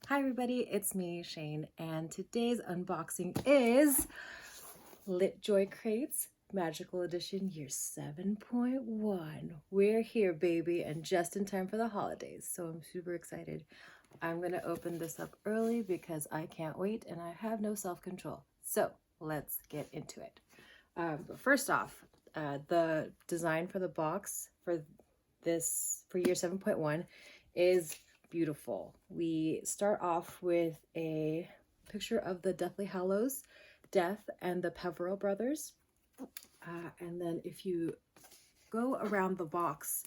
Hi everybody, it's me, Shane, and today's unboxing is LitJoy Crates Magical Edition Year 7.1. We're here, baby, and just in time for the holidays, so I'm super excited. I'm gonna open this up early because I can't wait and I have no self-control. So let's get into it. But first off, the design for the box for Year 7.1 is beautiful. We start off with a picture of the Deathly Hallows, Death and the Peveril brothers. And then if you go around the box,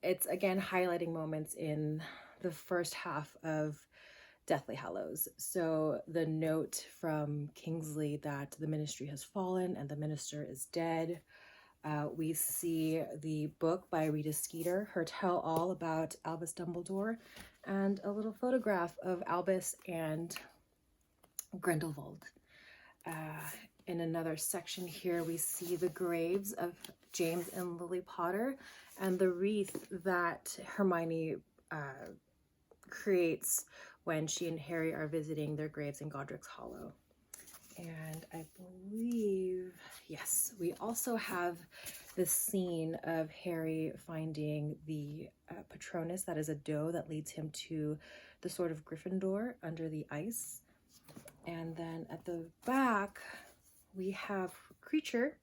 it's again highlighting moments in the first half of Deathly Hallows. So the note from Kingsley that the ministry has fallen and the minister is dead. We see the book by Rita Skeeter, her tell-all about Albus Dumbledore, and a little photograph of Albus and Grindelwald. In another section here, we see the graves of James and Lily Potter and the wreath that Hermione creates when she and Harry are visiting their graves in Godric's Hollow. And I believe, yes, we also have this scene of Harry finding the Patronus, that is a doe that leads him to the Sword of Gryffindor under the ice. And then at the back, we have Creature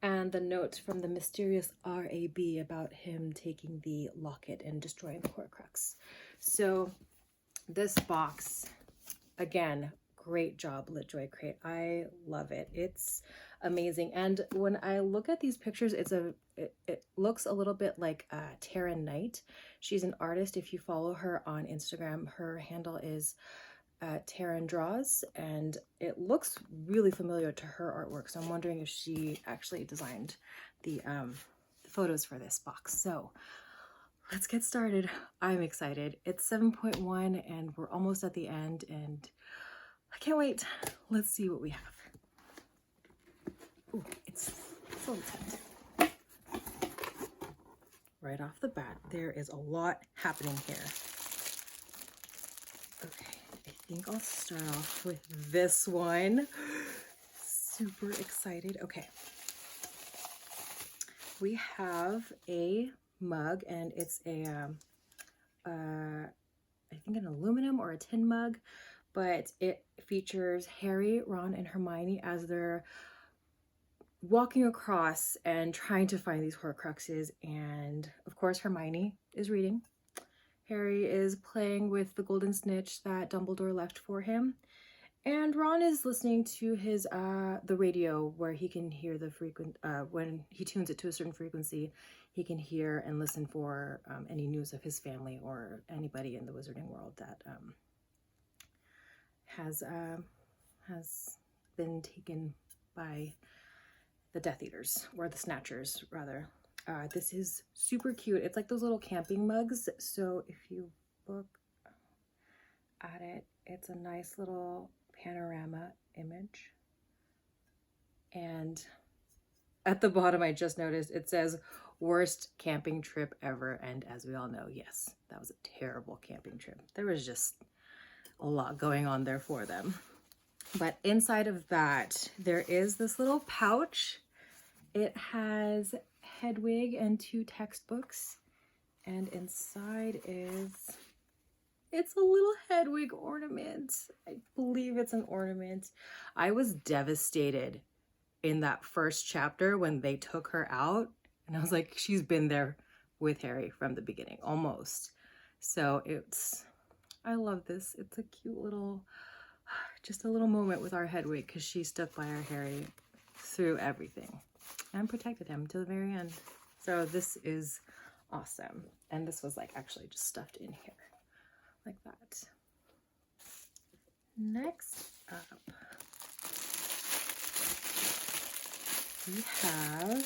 and the note from the mysterious R.A.B. about him taking the locket and destroying the Horcrux. So this box, again, great job, LitJoy Crate. I love it. It's amazing. And when I look at these pictures, it looks a little bit like Tara Knight. She's an artist. If you follow her on Instagram, her handle is Taryn Draws, and it looks really familiar to her artwork. So I'm wondering if she actually designed the photos for this box. So let's get started. I'm excited. It's 7.1 and we're almost at the end, and I can't wait. Let's see what we have. Ooh, it's so intense. Right off the bat, there is a lot happening here. Okay, I think I'll start off with this one. Super excited. Okay. We have a mug, and it's a, I think an aluminum or a tin mug, but it features Harry, Ron, and Hermione as they're walking across and trying to find these Horcruxes. And of course, Hermione is reading. Harry is playing with the golden snitch that Dumbledore left for him. And Ron is listening to his the radio, where he can hear the when he tunes it to a certain frequency, he can hear and listen for any news of his family or anybody in the wizarding world that has been taken by the Death Eaters, or the Snatchers rather. This is super cute. It's like those little camping mugs. So if you look at it, it's a nice little panorama image. And at the bottom, I just noticed it says worst camping trip ever. And as we all know, yes, that was a terrible camping trip. There was just a lot going on there for them. But inside of that, there is this little pouch. It has Hedwig and 2 textbooks, and inside it's a little Hedwig ornament. I believe it's an ornament. I was devastated in that first chapter when they took her out, and I was like, she's been there with Harry from the beginning, almost. So I love this. It's a cute little, just a little moment with our Hedwig, because she stuck by our Harry through everything and protected him to the very end. So this is awesome. And this was like actually just stuffed in here like that. Next up, we have,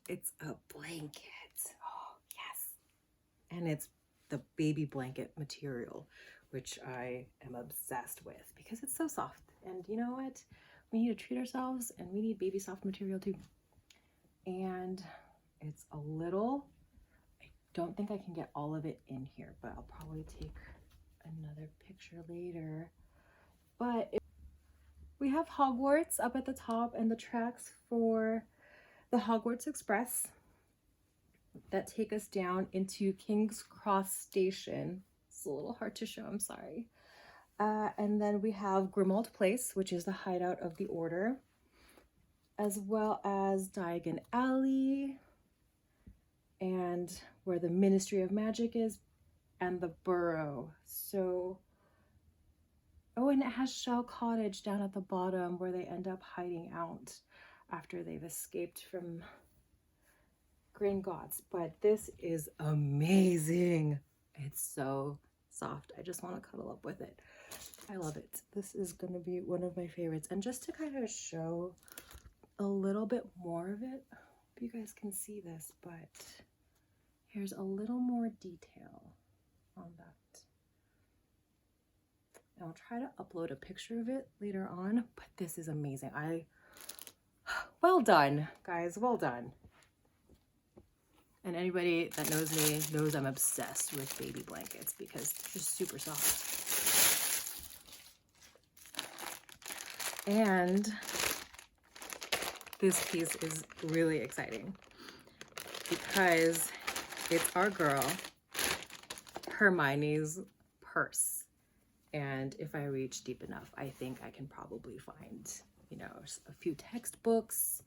it's a blanket. Oh, yes. And it's the baby blanket material, which I am obsessed with because it's so soft. And you know what? We need to treat ourselves, and we need baby soft material too. And it's a little, I don't think I can get all of it in here, but I'll probably take another picture later. But we have Hogwarts up at the top and the tracks for the Hogwarts Express that take us down into King's Cross Station. It's a little hard to show, I'm sorry. And then we have Grimmauld Place, which is the hideout of the Order, as well as Diagon Alley, and where the Ministry of Magic is, and the Burrow. So, oh, and it has Shell Cottage down at the bottom where they end up hiding out after they've escaped from Gringotts. But this is amazing. It's so soft. I just want to cuddle up with it. I love it. This is going to be one of my favorites. And just to kind of show a little bit more of it, hope you guys can see this, but here's a little more detail on that. And I'll try to upload a picture of it later on, but this is amazing. Well done, guys, well done. And anybody that knows me knows I'm obsessed with baby blankets because they're just super soft. And this piece is really exciting because it's our girl, Hermione's purse. And if I reach deep enough, I think I can probably find, you know, a few textbooks,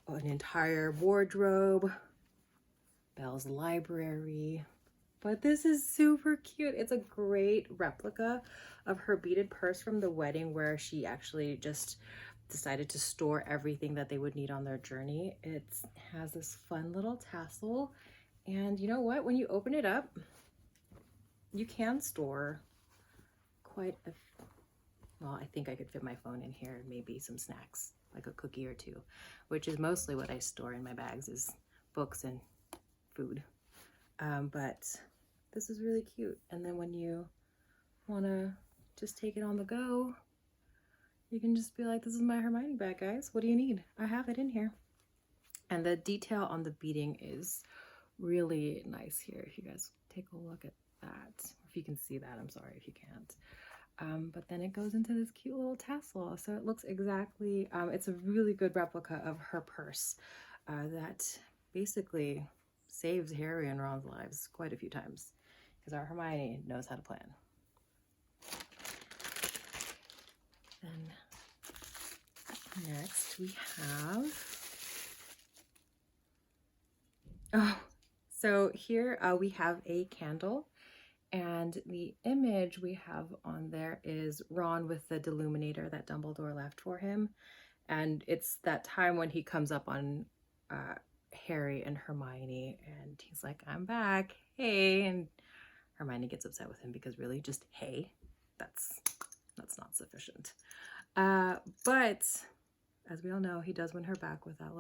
an entire wardrobe, Belle's library. But this is super cute. It's a great replica of her beaded purse from the wedding where she actually just decided to store everything that they would need on their journey. It has this fun little tassel. And you know what? When you open it up, you can store quite a, well, I think I could fit my phone in here, maybe some snacks, like a cookie or two, which is mostly what I store in my bags is books and food. But this is really cute. And then when you want to just take it on the go, you can just be like, this is my Hermione bag, guys. What do you need? I have it in here. And the detail on the beading is really nice here. If you guys take a look at that, if you can see that, I'm sorry if you can't. But then it goes into this cute little tassel. So it looks exactly, it's a really good replica of her purse that basically saves Harry and Ron's lives quite a few times because our Hermione knows how to plan. Then next we have, so here we have a candle, and the image we have on there is Ron with the deluminator that Dumbledore left for him. And it's that time when he comes up on Harry and Hermione and he's like, I'm back, hey, and Hermione gets upset with him because really just hey, that's not sufficient. But as we all know, he does win her back with that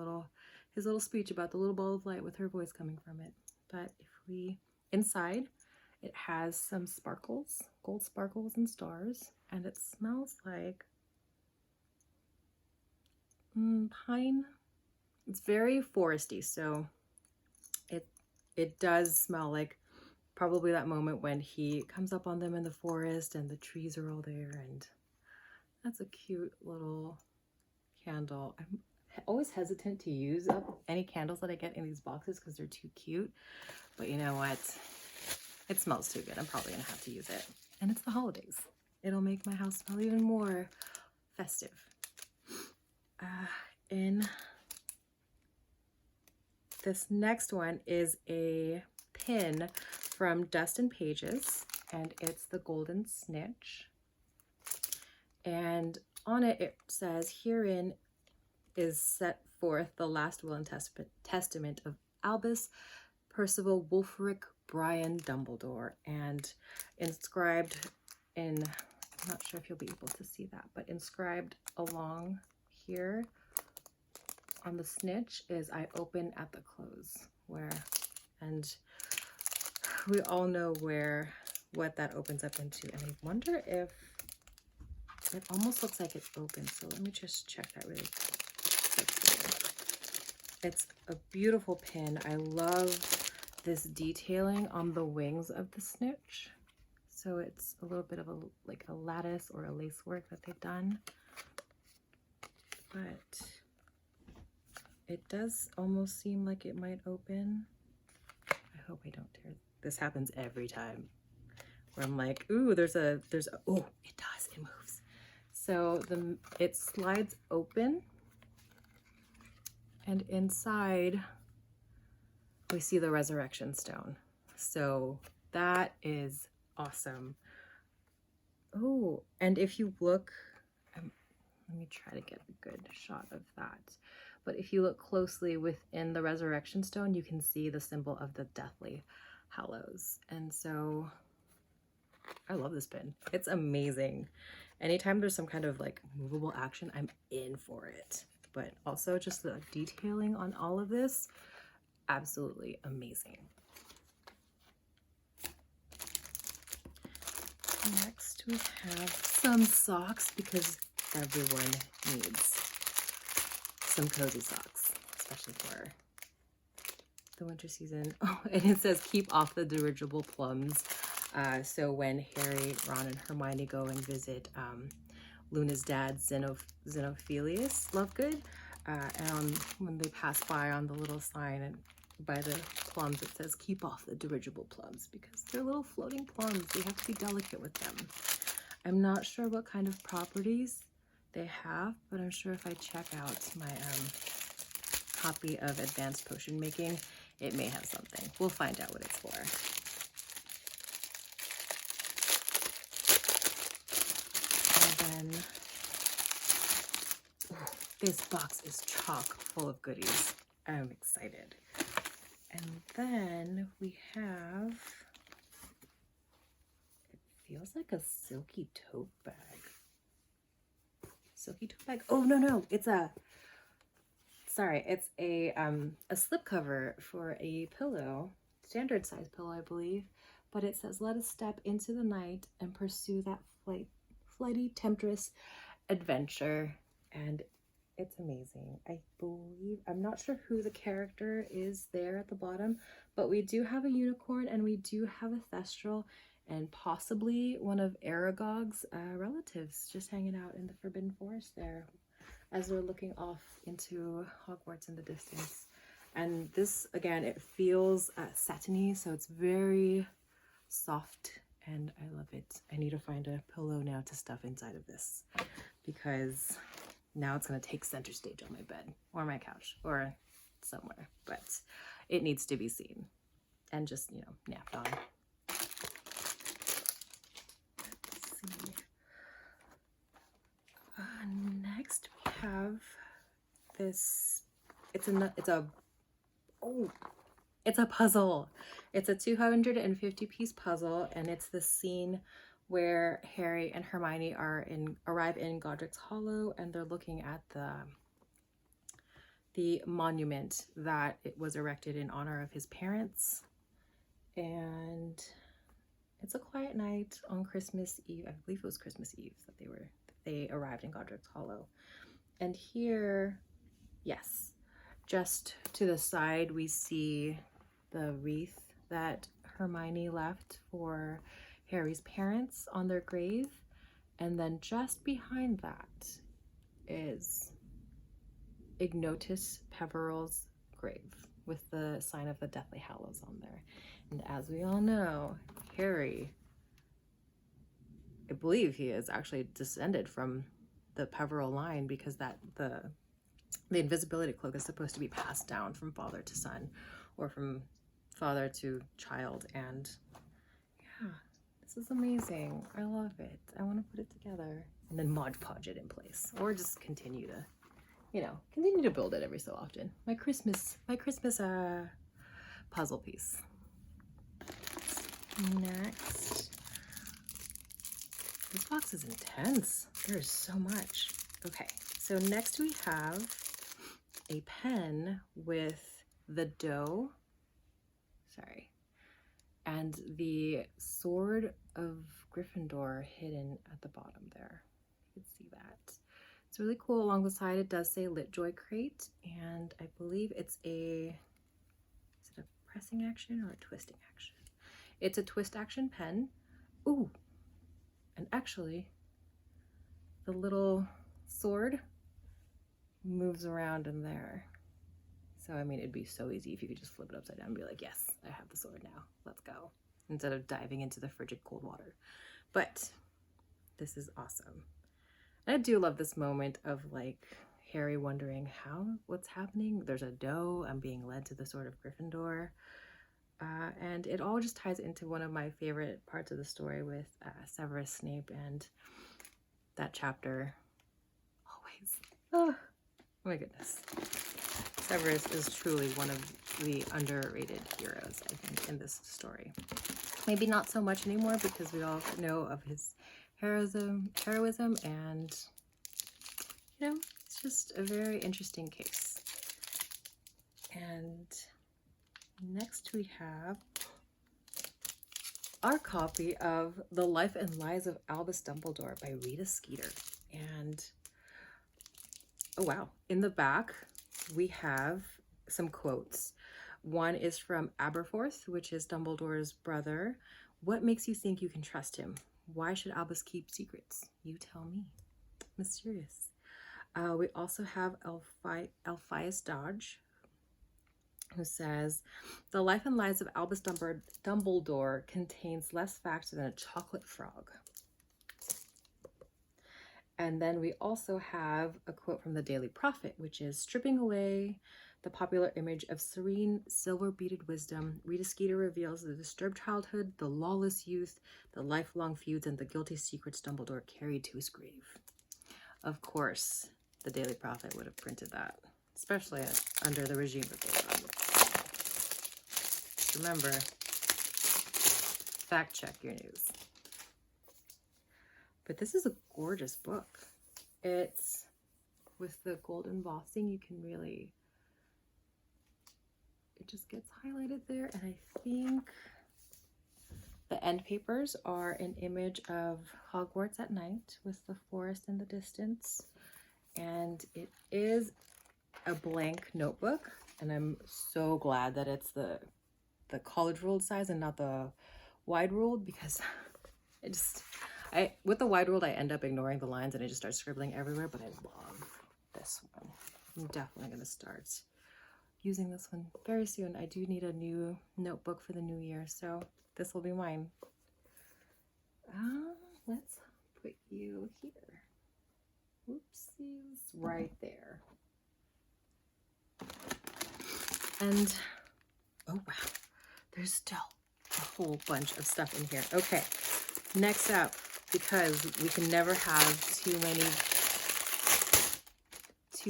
his little speech about the little ball of light with her voice coming from it. But if we inside, it has some sparkles, gold sparkles and stars, and it smells like pine. It's very foresty, so it does smell like probably that moment when he comes up on them in the forest and the trees are all there. And that's a cute little candle. I'm always hesitant to use up any candles that I get in these boxes because they're too cute, but you know what, it smells too good. I'm probably gonna have to use it, and it's the holidays. It'll make my house smell even more festive. In this next one is a pin from Dustin Pages, and it's the Golden Snitch. And on it, it says, herein is set forth the last will and testament of Albus Percival Wulfric Brian Dumbledore. And inscribed in, I'm not sure if you'll be able to see that, but inscribed along here on the snitch is I open at the close, and we all know what that opens up into. And I wonder if it almost looks like it opens. So let me just check that really quickly. It's a beautiful pin. I love this detailing on the wings of the snitch. So it's a little bit of like a lattice or a lace work that they've done. But it does almost seem like it might open. I hope I don't tear. This happens every time where I'm like, ooh, oh, it does, it moves. So it slides open, and inside we see the resurrection stone. So that is awesome. Oh, and if you look, let me try to get a good shot of that. But if you look closely within the resurrection stone, you can see the symbol of the Deathly Hallows. And so I love this pin. It's amazing. Anytime there's some kind of like movable action, I'm in for it. But also just the detailing on all of this, absolutely amazing. Next we have some socks, because everyone needs some cozy socks, especially for the winter season. Oh, and it says keep off the dirigible plums. So when Harry, Ron, and Hermione go and visit Luna's dad, Xenophilius Lovegood, and when they pass by on the little sign and by the plums, it says keep off the dirigible plums, because they're little floating plums. You have to be delicate with them. I'm not sure what kind of properties they have, but I'm sure if I check out my copy of Advanced Potion Making, it may have something. We'll find out what it's for. And then, this box is chock full of goodies. I'm excited. And then we have, it feels like a silky tote bag. Silky tote bag? Oh, no, it's a slipcover for a pillow, standard size pillow, I believe. But it says, let us step into the night and pursue that flighty, temptress adventure. And it's amazing. I believe, I'm not sure who the character is there at the bottom, but we do have a unicorn and we do have a Thestral and possibly one of Aragog's relatives just hanging out in the Forbidden Forest there as they're looking off into Hogwarts in the distance. And this, again, it feels satiny, so it's very soft and I love it. I need to find a pillow now to stuff inside of this, because now it's going to take center stage on my bed or my couch or somewhere, but it needs to be seen and just, you know, napped on. Let's see. Next we have this, it's a puzzle. It's a 250 piece puzzle, and it's the scene where Harry and Hermione arrive in Godric's Hollow, and they're looking at the monument that it was erected in honor of his parents. And it's a quiet night on Christmas Eve. I believe it was Christmas Eve that they arrived in Godric's Hollow. And here, yes, just to the side, we see the wreath that Hermione left for Harry's parents on their grave. And then just behind that is Ignotus Peveril's grave with the sign of the Deathly Hallows on there. And as we all know, Harry, I believe he is actually descended from the Peveril line, because the invisibility cloak is supposed to be passed down from father to son or from father to child. And yeah, this is amazing. I love it. I want to put it together and then Mod Podge it in place, or just continue to, you know, continue to build it every so often. My Christmas puzzle piece. Next, this box is intense. There's so much. Okay, so next we have a pen with the doe, and the sword of Gryffindor hidden at the bottom there. You can see that. It's really cool. Along the side, it does say LitJoy crate, and I believe it's is it a pressing action or a twisting action? It's a twist action pen. Ooh, and actually, the little sword moves around in there. So, I mean, it'd be so easy if you could just flip it upside down and be like, yes, I have the sword now. Let's go. Instead of diving into the frigid cold water. But this is awesome. And I do love this moment of like Harry wondering what's happening. There's a doe. I'm being led to the sword of Gryffindor. And it all just ties into one of my favorite parts of the story with Severus Snape and that chapter. Always. Oh my goodness. Severus is truly one of the underrated heroes, I think, in this story. Maybe not so much anymore because we all know of his heroism, and, you know, it's just a very interesting case. And next we have our copy of The Life and Lives of Albus Dumbledore by Rita Skeeter. And, oh wow, in the back, we have some quotes. One is from Aberforth, which is Dumbledore's brother. What makes you think you can trust him? Why should Albus keep secrets? You tell me. Mysterious. We also have Alphias Dodge, who says, The Life and Lives of Albus Dumbledore contains less facts than a chocolate frog. And then we also have a quote from the Daily Prophet, which is, stripping away the popular image of serene, silver-beaded wisdom, Rita Skeeter reveals the disturbed childhood, the lawless youth, the lifelong feuds, and the guilty secrets Dumbledore carried to his grave. Of course, the Daily Prophet would have printed that, especially under the regime that they were under. Remember, fact check your news. But this is a gorgeous book. It's with the gold embossing, you can really, it just gets highlighted there. And I think the end papers are an image of Hogwarts at night with the forest in the distance. And it is a blank notebook. And I'm so glad that it's the college ruled size and not the wide ruled, because with the wide ruled, I end up ignoring the lines and I just start scribbling everywhere, but I love this one. I'm definitely going to start using this one very soon. I do need a new notebook for the new year, so this will be mine. Let's put you here. Whoopsies, right there. And, oh wow, there's still a whole bunch of stuff in here. Okay, next up, because we can never have too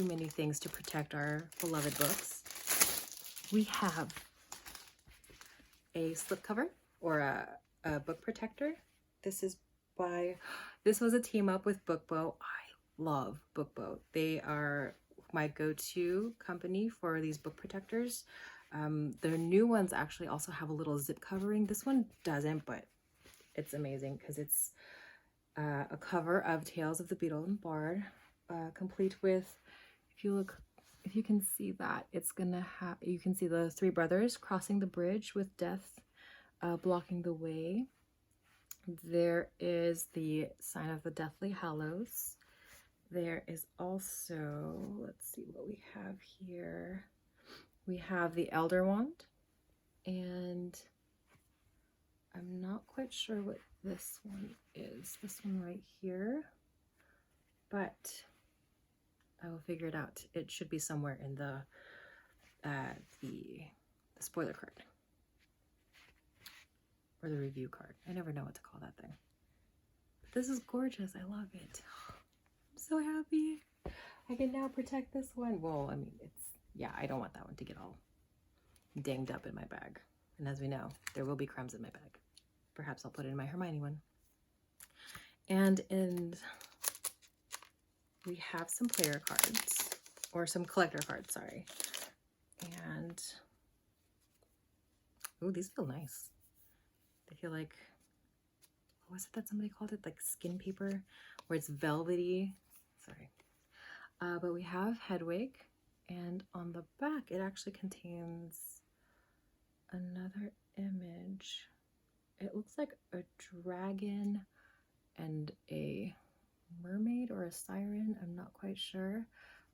many things to protect our beloved books, we have a slipcover or a book protector. This was a team up with Bookbo. I love Bookbo. They are my go-to company for these book protectors. Their new ones actually also have a little zip covering. This one doesn't, but it's amazing because it's a cover of Tales of the Beetle and Bard, complete with, if you can see that, it's gonna have, you can see the three brothers crossing the bridge with death blocking the way. There is the sign of the Deathly Hallows. There is also, let's see what we have here. We have the Elder Wand, and I'm not quite sure what this one is. This one right here, but I will figure it out. It should be somewhere in the spoiler card or the review card. I never know what to call that thing. But this is gorgeous. I love it. I'm so happy. I can now protect this one. Well, I mean, yeah, I don't want that one to get all dinged up in my bag. And as we know, there will be crumbs in my bag. Perhaps I'll put it in my Hermione one. And we have some player cards, or some collector cards, sorry. And, oh, these feel nice. They feel like, what was it that somebody called it? Like skin paper, where it's velvety. Sorry. But we have Hedwig, and on the back it actually contains another image. It looks like a dragon and a mermaid or a siren, I'm not quite sure.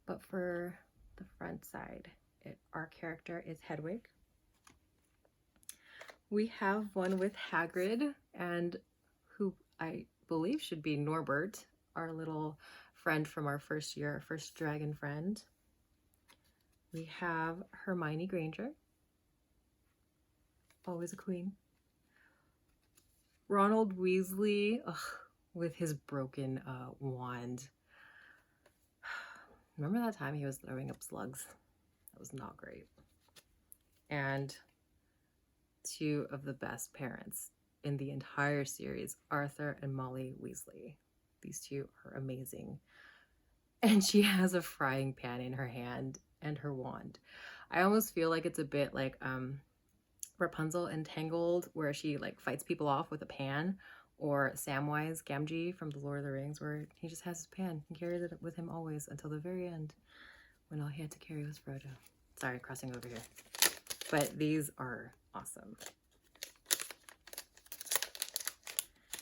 But for the front side, our character is Hedwig. We have one with Hagrid, and who I believe should be Norbert, our little friend from our first year, our first dragon friend. We have Hermione Granger, always a queen. Ronald Weasley, with his broken wand. Remember that time he was throwing up slugs? That was not great. And two of the best parents in the entire series, Arthur and Molly Weasley. These two are amazing. And she has a frying pan in her hand and her wand. I almost feel like it's a bit like Rapunzel in Tangled, where she like fights people off with a pan, or Samwise Gamgee from The Lord of the Rings, where he just has his pan and carries it with him always until the very end, when all he had to carry was Frodo. Sorry, crossing over here. But these are awesome.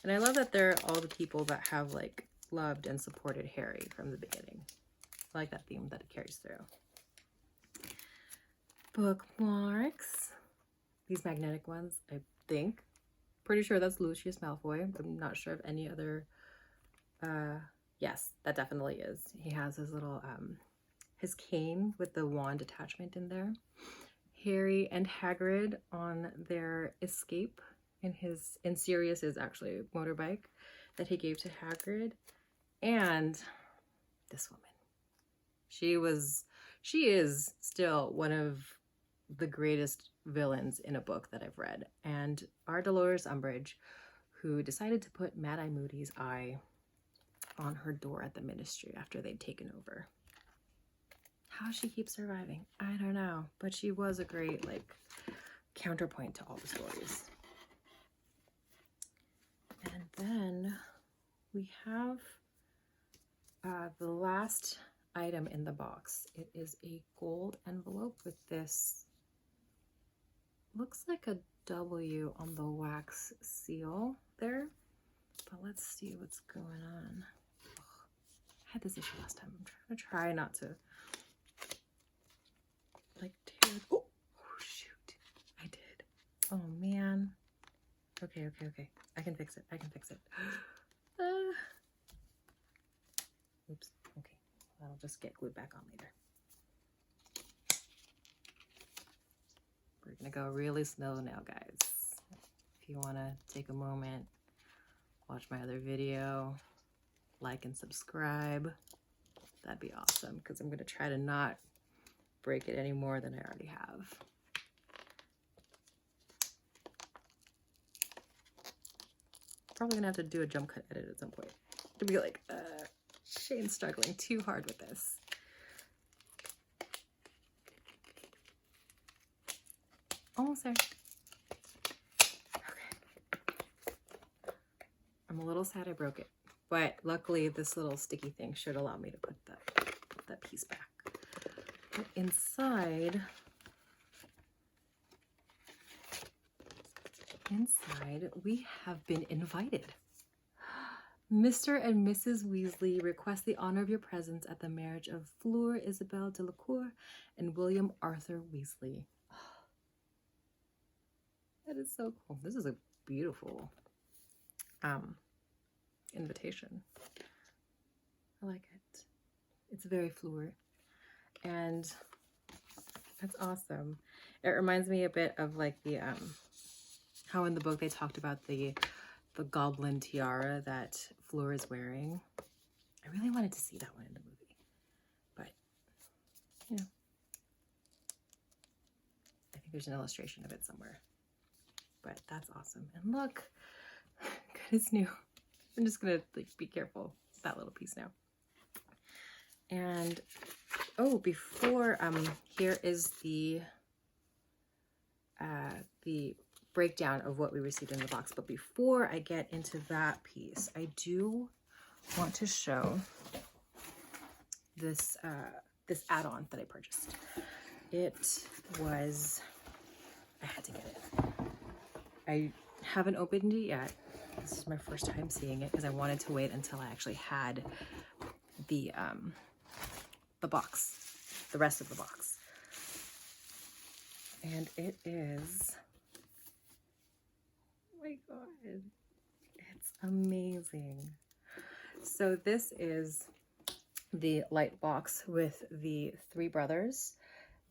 And I love that they're all the people that have like loved and supported Harry from the beginning. I like that theme that it carries through. Bookmarks. These magnetic ones, I think. Pretty sure that's Lucius Malfoy. I'm not sure of any other. Yes, that definitely is. He has his little his cane with the wand attachment in there. Harry and Hagrid on their escape in Sirius's actually motorbike that he gave to Hagrid. And this woman. She is still one of the greatest villains in a book that I've read, and our Dolores Umbridge, who decided to put Mad-Eye Moody's eye on her door at the Ministry after they'd taken over. How she keeps surviving, I don't know, but she was a great like counterpoint to all the stories. And then we have the last item in the box. It is a gold envelope with this, looks like a W on the wax seal there, but let's see what's going on. I had this issue last time. I'm trying to try not to like tear. Oh shoot, I did. Oh man. Okay. I can fix it. Oops. Okay. That'll just get glued back on later. We're gonna go really slow now, guys. If you wanna take a moment, watch my other video, like and subscribe, that'd be awesome, because I'm gonna try to not break it any more than I already have. Probably gonna have to do a jump cut edit at some point to be like, Shane's struggling too hard with this. Almost there. Okay. I'm a little sad I broke it, but luckily this little sticky thing should allow me to put that piece back. But inside we have been invited. Mr. and Mrs. Weasley request the honor of your presence at the marriage of Fleur Isabel Delacour and William Arthur Weasley. That is so cool. This is a beautiful invitation. I like it. It's very Fleur, and that's awesome. It reminds me a bit of like the how in the book they talked about the goblin tiara that Fleur is wearing. I really wanted to see that one in the movie, but you know, I think there's an illustration of it somewhere. But that's awesome. And look, it's new. I'm just gonna like be careful with that little piece now. And oh, before here is the breakdown of what we received in the box. But before I get into that piece, I do want to show this this add-on that I purchased. It was, I had to get it. I haven't opened it yet. This is my first time seeing it because I wanted to wait until I actually had the box, the rest of the box. And it is, oh my God, it's amazing. So this is the light box with the 3 brothers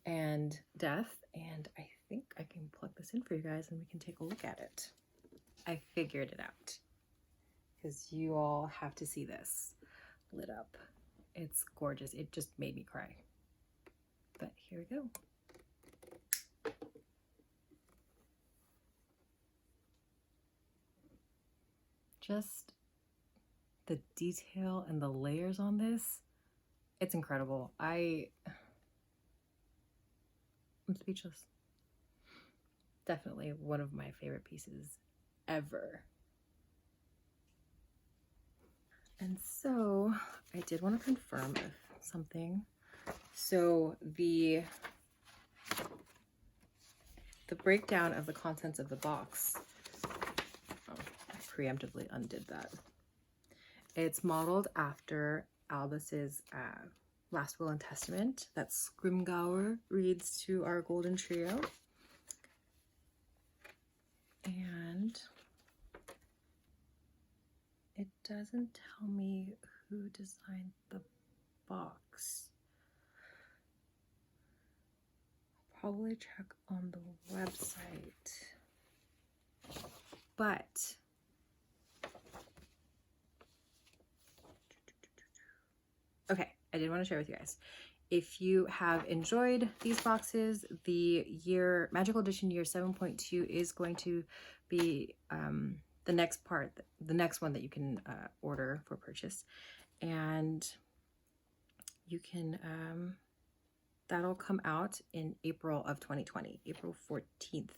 and Death, and I think I can plug this in for you guys and we can take a look at it. I figured it out because you all have to see this lit up. It's gorgeous. It just made me cry. But here we go. Just the detail and the layers on this, it's incredible. I'm speechless. Definitely one of my favorite pieces ever. And so I did want to confirm something. So the breakdown of the contents of the box, oh, I preemptively undid that. It's modeled after Albus's Last Will and Testament that Scrimgeour reads to our golden trio. And it doesn't tell me who designed the box. I'll probably check on the website. But okay, I did want to share with you guys. If you have enjoyed these boxes, the Magical Edition Year 7.2 is going to be the next one that you can order for purchase. And you can, that'll come out in April of 2020, April 14th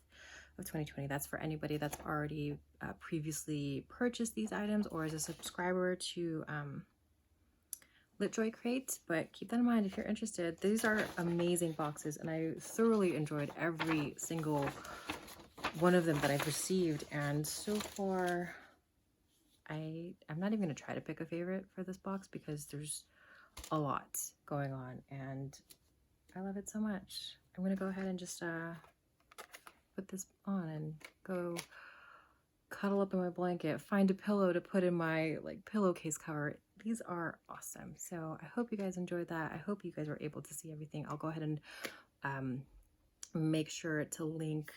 of 2020. That's for anybody that's already previously purchased these items or is a subscriber to LitJoy Crate, but keep that in mind if you're interested. These are amazing boxes and I thoroughly enjoyed every single one of them that I've received, and so far I'm not even gonna try to pick a favorite for this box because there's a lot going on and I love it so much. I'm gonna go ahead and just put this on and go cuddle up in my blanket, find a pillow to put in my pillowcase cover. These are awesome. So I hope you guys enjoyed that. I hope you guys were able to see everything. I'll go ahead and make sure to link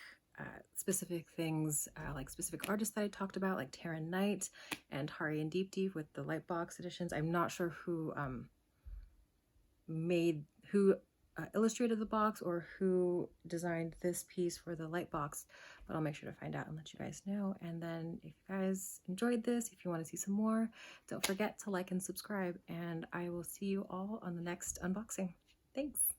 specific things, like specific artists that I talked about, like Taryn Knight and Hari and Deep Deep with the Lightbox editions. I'm not sure who illustrated the box or who designed this piece for the Lightbox, but I'll make sure to find out and let you guys know. And then if you guys enjoyed this, if you want to see some more, don't forget to like and subscribe, and I will see you all on the next unboxing. Thanks.